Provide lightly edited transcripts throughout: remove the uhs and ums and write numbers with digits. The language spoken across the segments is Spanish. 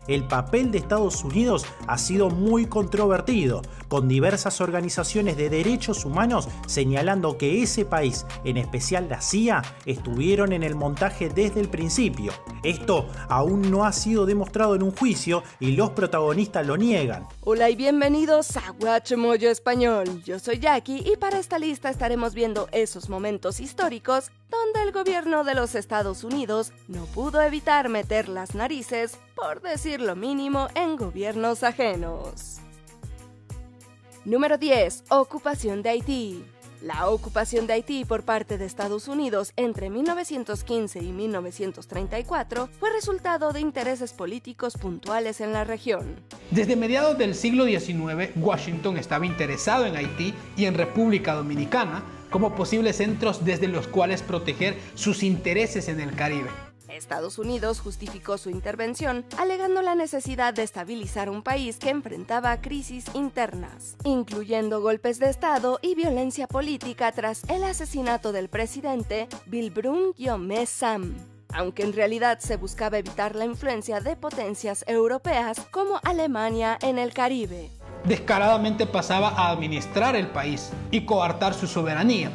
El papel de Estados Unidos ha sido muy controvertido, con diversas organizaciones de derechos humanos señalando que ese país, en especial la CIA, estuvieron en el montaje desde el principio. Esto aún no ha sido demostrado en un juicio y los protagonistas lo niegan. Hola y bienvenidos a Guachamoyo Español. Yo soy Jackie y para esta lista estaremos viendo esos momentos históricos donde el gobierno de los Estados Unidos no pudo evitar meter las narices, por decir lo mínimo, en gobiernos ajenos. Número 10. Ocupación de Haití. La ocupación de Haití por parte de Estados Unidos entre 1915 y 1934 fue resultado de intereses políticos puntuales en la región. Desde mediados del siglo XIX, Washington estaba interesado en Haití y en República Dominicana como posibles centros desde los cuales proteger sus intereses en el Caribe. Estados Unidos justificó su intervención alegando la necesidad de estabilizar un país que enfrentaba crisis internas, incluyendo golpes de Estado y violencia política tras el asesinato del presidente Bilbrun Guillaume Sam. Aunque en realidad se buscaba evitar la influencia de potencias europeas como Alemania en el Caribe. Descaradamente pasaba a administrar el país y coartar su soberanía,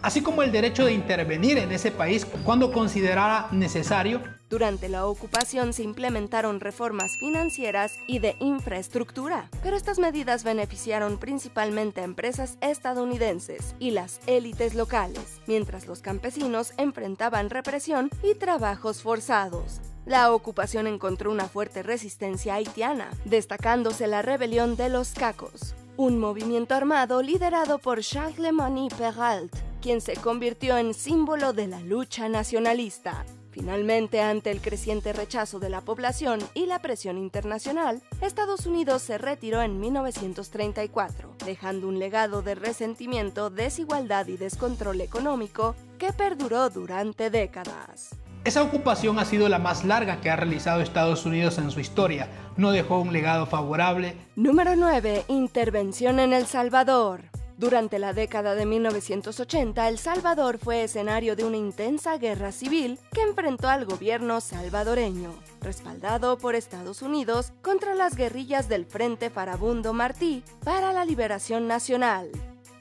así como el derecho de intervenir en ese país cuando considerara necesario. Durante la ocupación se implementaron reformas financieras y de infraestructura, pero estas medidas beneficiaron principalmente a empresas estadounidenses y las élites locales, mientras los campesinos enfrentaban represión y trabajos forzados. La ocupación encontró una fuerte resistencia haitiana, destacándose la rebelión de los Cacos, un movimiento armado liderado por Charles-Lemony Perrault, quien se convirtió en símbolo de la lucha nacionalista. Finalmente, ante el creciente rechazo de la población y la presión internacional, Estados Unidos se retiró en 1934, dejando un legado de resentimiento, desigualdad y descontrol económico que perduró durante décadas. Esa ocupación ha sido la más larga que ha realizado Estados Unidos en su historia. No dejó un legado favorable. Número 9. Intervención en El Salvador. Durante la década de 1980, El Salvador fue escenario de una intensa guerra civil que enfrentó al gobierno salvadoreño, respaldado por Estados Unidos, contra las guerrillas del Frente Farabundo Martí para la Liberación Nacional.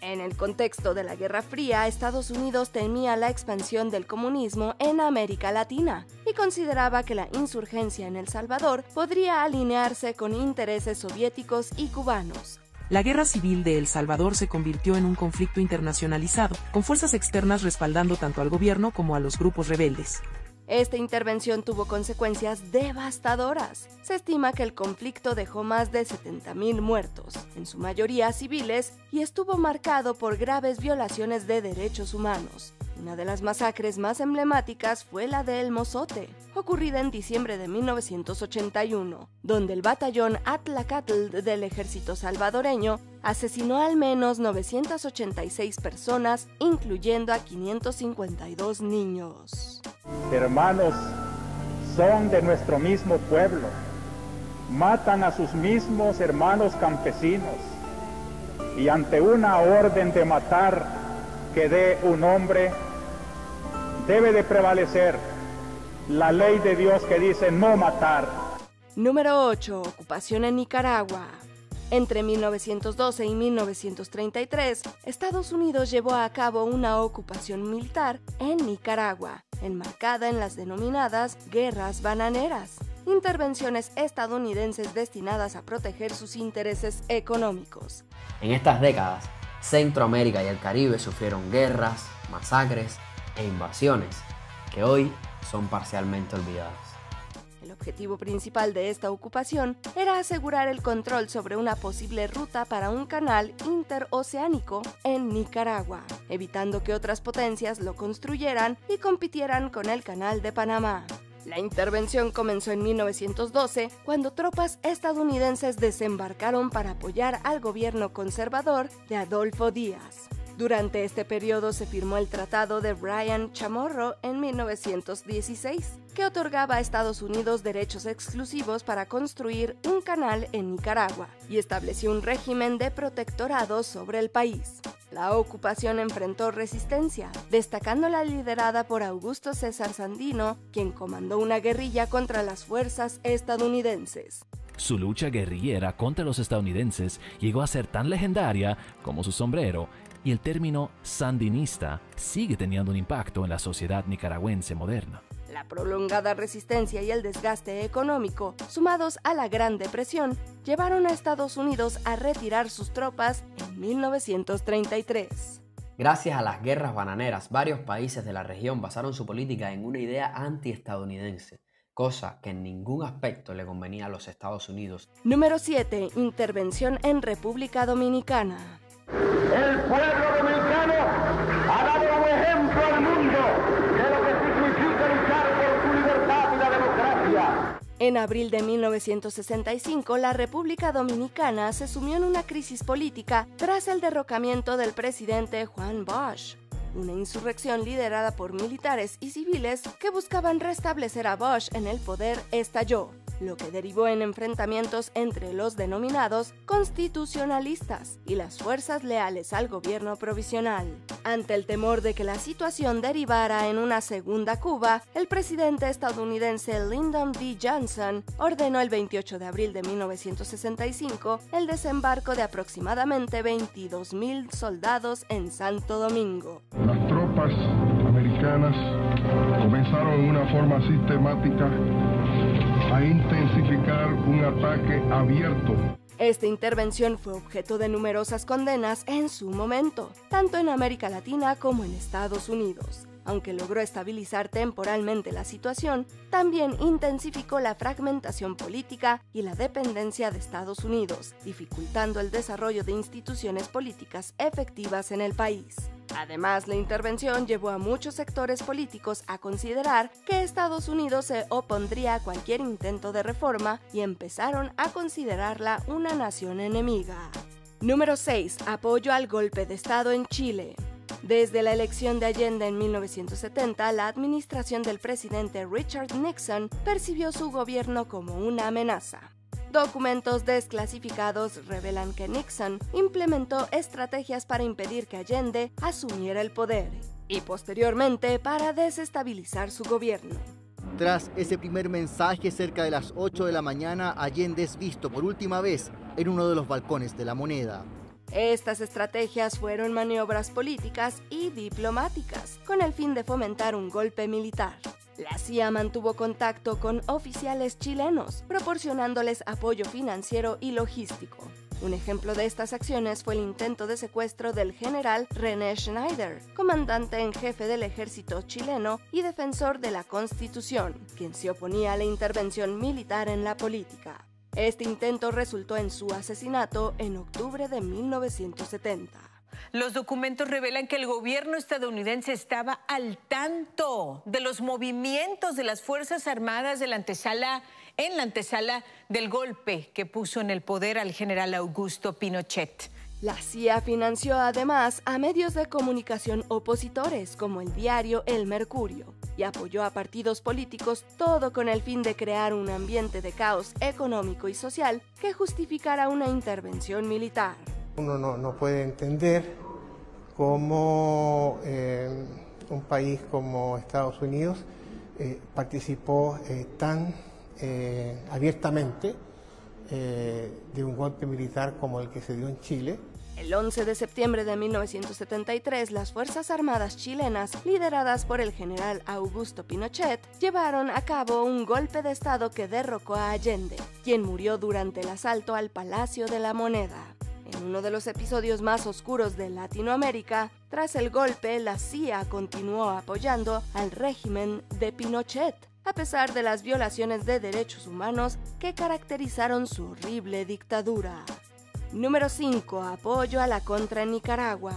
En el contexto de la Guerra Fría, Estados Unidos temía la expansión del comunismo en América Latina y consideraba que la insurgencia en El Salvador podría alinearse con intereses soviéticos y cubanos. La guerra civil de El Salvador se convirtió en un conflicto internacionalizado, con fuerzas externas respaldando tanto al gobierno como a los grupos rebeldes. Esta intervención tuvo consecuencias devastadoras. Se estima que el conflicto dejó más de 70.000 muertos, en su mayoría civiles, y estuvo marcado por graves violaciones de derechos humanos. Una de las masacres más emblemáticas fue la de El Mozote, ocurrida en diciembre de 1981, donde el batallón Atlacatl del ejército salvadoreño asesinó al menos 986 personas, incluyendo a 552 niños. Hermanos, son de nuestro mismo pueblo, matan a sus mismos hermanos campesinos, y ante una orden de matar que dé un hombre, debe de prevalecer la ley de Dios que dice no matar. Número 8. Ocupación en Nicaragua. Entre 1912 y 1933, Estados Unidos llevó a cabo una ocupación militar en Nicaragua, enmarcada en las denominadas guerras bananeras, intervenciones estadounidenses destinadas a proteger sus intereses económicos. En estas décadas, Centroamérica y el Caribe sufrieron guerras, masacres e invasiones que hoy son parcialmente olvidadas. El objetivo principal de esta ocupación era asegurar el control sobre una posible ruta para un canal interoceánico en Nicaragua, evitando que otras potencias lo construyeran y compitieran con el Canal de Panamá. La intervención comenzó en 1912, cuando tropas estadounidenses desembarcaron para apoyar al gobierno conservador de Adolfo Díaz. Durante este periodo se firmó el Tratado de Bryan Chamorro en 1916, que otorgaba a Estados Unidos derechos exclusivos para construir un canal en Nicaragua y estableció un régimen de protectorado sobre el país. La ocupación enfrentó resistencia, destacando la liderada por Augusto César Sandino, quien comandó una guerrilla contra las fuerzas estadounidenses. Su lucha guerrillera contra los estadounidenses llegó a ser tan legendaria como su sombrero, y el término sandinista sigue teniendo un impacto en la sociedad nicaragüense moderna. La prolongada resistencia y el desgaste económico, sumados a la Gran Depresión, llevaron a Estados Unidos a retirar sus tropas en 1933. Gracias a las guerras bananeras, varios países de la región basaron su política en una idea antiestadounidense, cosa que en ningún aspecto le convenía a los Estados Unidos. Número 7. Intervención en República Dominicana. El pueblo dominicano ha dado un ejemplo al mundo de lo que significa luchar por su libertad y la democracia. En abril de 1965, la República Dominicana se sumió en una crisis política tras el derrocamiento del presidente Juan Bosch. Una insurrección liderada por militares y civiles que buscaban restablecer a Bosch en el poder estalló, lo que derivó en enfrentamientos entre los denominados constitucionalistas y las fuerzas leales al gobierno provisional. Ante el temor de que la situación derivara en una segunda Cuba, el presidente estadounidense Lyndon B. Johnson ordenó el 28 de abril de 1965 el desembarco de aproximadamente 22,000 soldados en Santo Domingo. Las tropas americanas comenzaron en una forma sistemática a intensificar un ataque abierto. Esta intervención fue objeto de numerosas condenas en su momento, tanto en América Latina como en Estados Unidos. Aunque logró estabilizar temporalmente la situación, también intensificó la fragmentación política y la dependencia de Estados Unidos, dificultando el desarrollo de instituciones políticas efectivas en el país. Además, la intervención llevó a muchos sectores políticos a considerar que Estados Unidos se opondría a cualquier intento de reforma y empezaron a considerarla una nación enemiga. Número 6. Apoyo al golpe de Estado en Chile. Desde la elección de Allende en 1970, la administración del presidente Richard Nixon percibió su gobierno como una amenaza. Documentos desclasificados revelan que Nixon implementó estrategias para impedir que Allende asumiera el poder y posteriormente para desestabilizar su gobierno. Tras ese primer mensaje cerca de las 8 de la mañana, Allende es visto por última vez en uno de los balcones de La Moneda. Estas estrategias fueron maniobras políticas y diplomáticas, con el fin de fomentar un golpe militar. La CIA mantuvo contacto con oficiales chilenos, proporcionándoles apoyo financiero y logístico. Un ejemplo de estas acciones fue el intento de secuestro del general René Schneider, comandante en jefe del ejército chileno y defensor de la Constitución, quien se oponía a la intervención militar en la política. Este intento resultó en su asesinato en octubre de 1970. Los documentos revelan que el gobierno estadounidense estaba al tanto de los movimientos de las Fuerzas Armadas en la antesala del golpe que puso en el poder al general Augusto Pinochet. La CIA financió además a medios de comunicación opositores como el diario El Mercurio y apoyó a partidos políticos, todo con el fin de crear un ambiente de caos económico y social que justificara una intervención militar. Uno no puede entender cómo un país como Estados Unidos participó tan abiertamente de un golpe militar como el que se dio en Chile. El 11 de septiembre de 1973, las Fuerzas Armadas chilenas, lideradas por el general Augusto Pinochet, llevaron a cabo un golpe de Estado que derrocó a Allende, quien murió durante el asalto al Palacio de la Moneda. En uno de los episodios más oscuros de Latinoamérica, tras el golpe, la CIA continuó apoyando al régimen de Pinochet, a pesar de las violaciones de derechos humanos que caracterizaron su horrible dictadura. Número 5. Apoyo a la Contra en Nicaragua.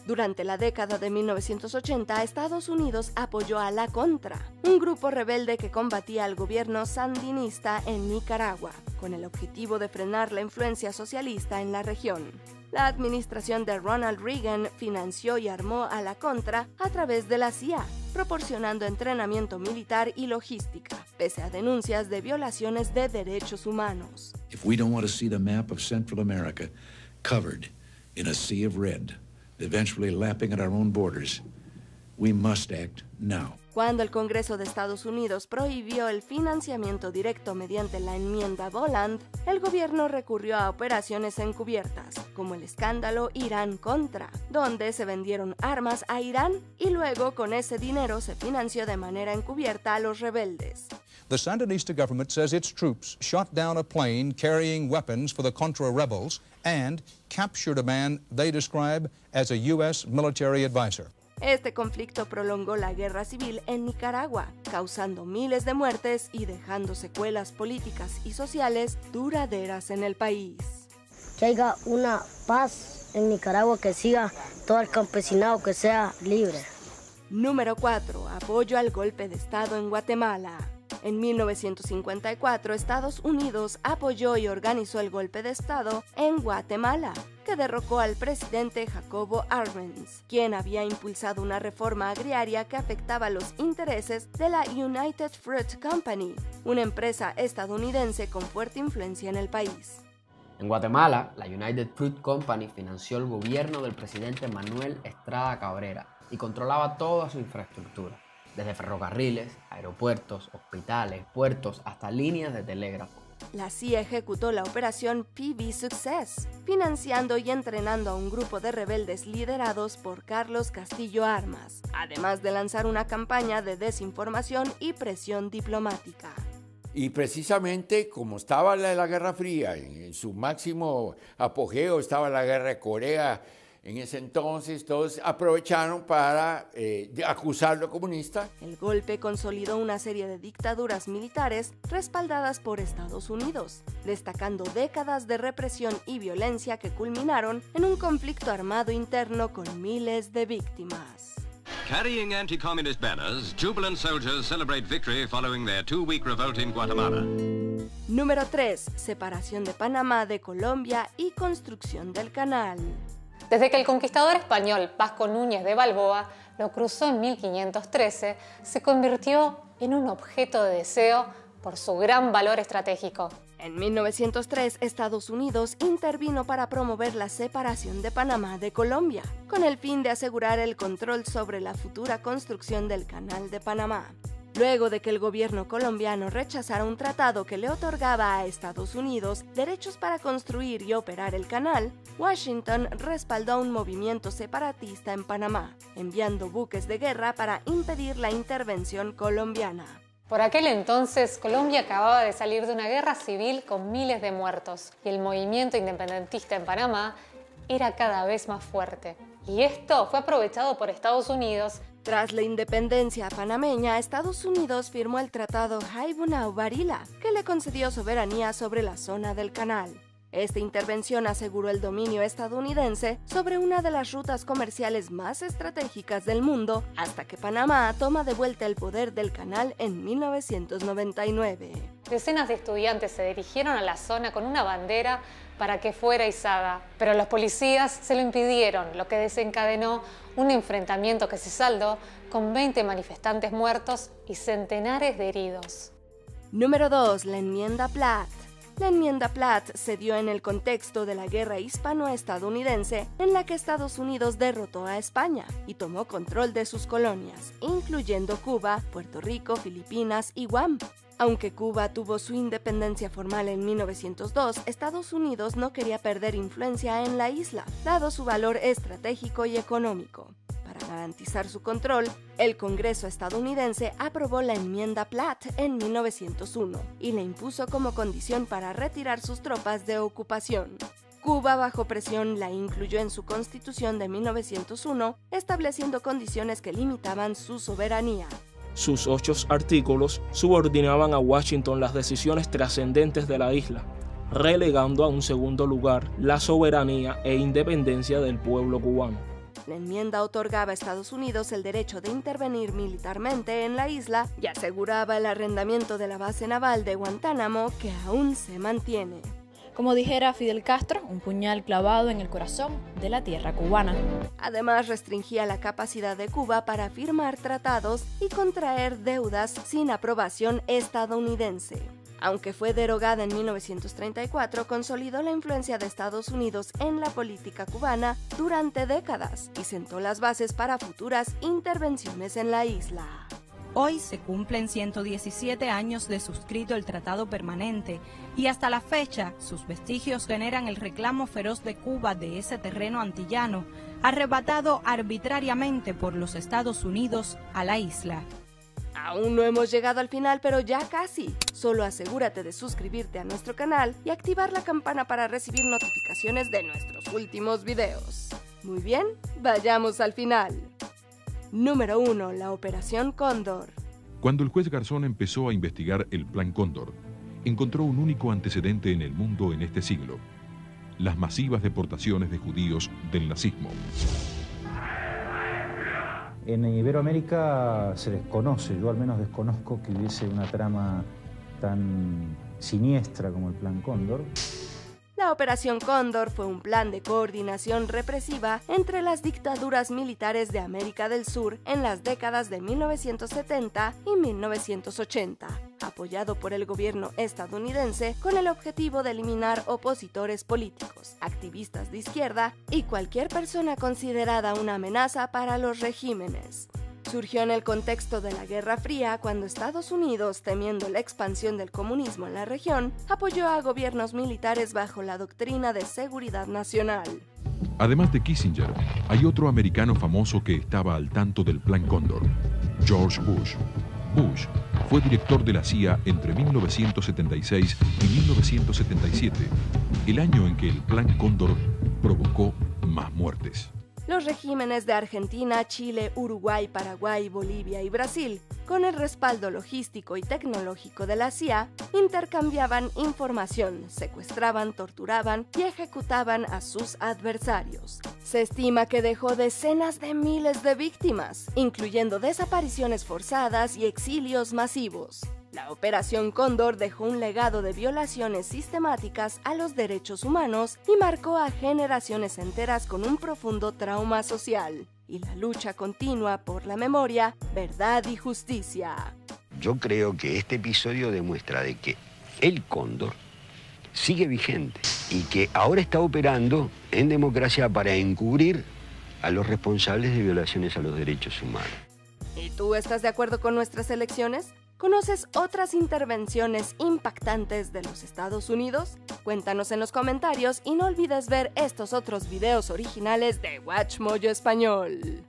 Durante la década de 1980, Estados Unidos apoyó a la Contra, un grupo rebelde que combatía al gobierno sandinista en Nicaragua, con el objetivo de frenar la influencia socialista en la región. La administración de Ronald Reagan financió y armó a la Contra a través de la CIA, proporcionando entrenamiento militar y logística, pese a denuncias de violaciones de derechos humanos. If we don't want to see the map of Central America covered in a sea of red, eventually lapping at our own borders, we must act now. Cuando el Congreso de Estados Unidos prohibió el financiamiento directo mediante la enmienda Boland, el gobierno recurrió a operaciones encubiertas, como el escándalo Irán-Contra, donde se vendieron armas a Irán y luego con ese dinero se financió de manera encubierta a los rebeldes. The Sandinista government says its troops shot down a plane carrying weapons for the Contra rebels and captured a man they describe as a U.S. military advisor. Este conflicto prolongó la guerra civil en Nicaragua, causando miles de muertes y dejando secuelas políticas y sociales duraderas en el país. Que haya una paz en Nicaragua, que siga todo el campesinado, que sea libre. Número 4. Apoyo al golpe de Estado en Guatemala. En 1954, Estados Unidos apoyó y organizó el golpe de Estado en Guatemala, que derrocó al presidente Jacobo Arbenz, quien había impulsado una reforma agraria que afectaba los intereses de la United Fruit Company, una empresa estadounidense con fuerte influencia en el país. En Guatemala, la United Fruit Company financió el gobierno del presidente Manuel Estrada Cabrera y controlaba toda su infraestructura, desde ferrocarriles, aeropuertos, hospitales, puertos, hasta líneas de telégrafo. La CIA ejecutó la operación PV Success, financiando y entrenando a un grupo de rebeldes liderados por Carlos Castillo Armas, además de lanzar una campaña de desinformación y presión diplomática. Y precisamente como estaba la Guerra Fría, en su máximo apogeo estaba la Guerra de Corea. En ese entonces todos aprovecharon para acusarlo de comunista. El golpe consolidó una serie de dictaduras militares respaldadas por Estados Unidos, destacando décadas de represión y violencia que culminaron en un conflicto armado interno con miles de víctimas. Carrying anti-communist banners, jubilant soldiers celebrate victory following their two-week revolt in Guatemala. Número 3. Separación de Panamá de Colombia y construcción del canal. Desde que el conquistador español Vasco Núñez de Balboa lo cruzó en 1513, se convirtió en un objeto de deseo por su gran valor estratégico. En 1903, Estados Unidos intervino para promover la separación de Panamá de Colombia, con el fin de asegurar el control sobre la futura construcción del Canal de Panamá. Luego de que el gobierno colombiano rechazara un tratado que le otorgaba a Estados Unidos derechos para construir y operar el canal, Washington respaldó un movimiento separatista en Panamá, enviando buques de guerra para impedir la intervención colombiana. Por aquel entonces, Colombia acababa de salir de una guerra civil con miles de muertos, y el movimiento independentista en Panamá era cada vez más fuerte. Y esto fue aprovechado por Estados Unidos. Tras la independencia panameña, Estados Unidos firmó el Tratado Haibunau-Barila, que le concedió soberanía sobre la zona del canal. Esta intervención aseguró el dominio estadounidense sobre una de las rutas comerciales más estratégicas del mundo, hasta que Panamá toma de vuelta el poder del canal en 1999. Decenas de estudiantes se dirigieron a la zona con una bandera para que fuera izada, pero los policías se lo impidieron, lo que desencadenó un enfrentamiento que se saldó con 20 manifestantes muertos y centenares de heridos. Número 2. La enmienda Platt. La enmienda Platt se dio en el contexto de la guerra hispano-estadounidense en la que Estados Unidos derrotó a España y tomó control de sus colonias, incluyendo Cuba, Puerto Rico, Filipinas y Guam. Aunque Cuba tuvo su independencia formal en 1902, Estados Unidos no quería perder influencia en la isla, dado su valor estratégico y económico. Para garantizar su control, el Congreso estadounidense aprobó la enmienda Platt en 1901 y le impuso como condición para retirar sus tropas de ocupación. Cuba, bajo presión, la incluyó en su Constitución de 1901, estableciendo condiciones que limitaban su soberanía. Sus 8 artículos subordinaban a Washington las decisiones trascendentes de la isla, relegando a un segundo lugar la soberanía e independencia del pueblo cubano. La enmienda otorgaba a Estados Unidos el derecho de intervenir militarmente en la isla y aseguraba el arrendamiento de la base naval de Guantánamo, que aún se mantiene. Como dijera Fidel Castro, un puñal clavado en el corazón de la tierra cubana. Además, restringía la capacidad de Cuba para firmar tratados y contraer deudas sin aprobación estadounidense. Aunque fue derogada en 1934, consolidó la influencia de Estados Unidos en la política cubana durante décadas y sentó las bases para futuras intervenciones en la isla. Hoy se cumplen 117 años de suscrito el Tratado Permanente y hasta la fecha sus vestigios generan el reclamo feroz de Cuba de ese terreno antillano, arrebatado arbitrariamente por los Estados Unidos a la isla. Aún no hemos llegado al final, pero ya casi. Solo asegúrate de suscribirte a nuestro canal y activar la campana para recibir notificaciones de nuestros últimos videos. Muy bien, vayamos al final. Número 1. La Operación Cóndor. Cuando el juez Garzón empezó a investigar el Plan Cóndor, encontró un único antecedente en el mundo en este siglo: las masivas deportaciones de judíos del nazismo. En Iberoamérica se desconoce, yo al menos desconozco que hubiese una trama tan siniestra como el Plan Cóndor. La Operación Cóndor fue un plan de coordinación represiva entre las dictaduras militares de América del Sur en las décadas de 1970 y 1980, apoyado por el gobierno estadounidense con el objetivo de eliminar opositores políticos, activistas de izquierda y cualquier persona considerada una amenaza para los regímenes. Surgió en el contexto de la Guerra Fría, cuando Estados Unidos, temiendo la expansión del comunismo en la región, apoyó a gobiernos militares bajo la doctrina de seguridad nacional. Además de Kissinger, hay otro americano famoso que estaba al tanto del Plan Cóndor: George Bush. Bush fue director de la CIA entre 1976 y 1977, el año en que el Plan Cóndor provocó más muertes. Los regímenes de Argentina, Chile, Uruguay, Paraguay, Bolivia y Brasil, con el respaldo logístico y tecnológico de la CIA, intercambiaban información, secuestraban, torturaban y ejecutaban a sus adversarios. Se estima que dejó decenas de miles de víctimas, incluyendo desapariciones forzadas y exilios masivos. La Operación Cóndor dejó un legado de violaciones sistemáticas a los derechos humanos y marcó a generaciones enteras con un profundo trauma social y la lucha continua por la memoria, verdad y justicia. Yo creo que este episodio demuestra de que el Cóndor sigue vigente y que ahora está operando en democracia para encubrir a los responsables de violaciones a los derechos humanos. ¿Y tú estás de acuerdo con nuestras elecciones? ¿Conoces otras intervenciones impactantes de los Estados Unidos? Cuéntanos en los comentarios y no olvides ver estos otros videos originales de WatchMojo Español.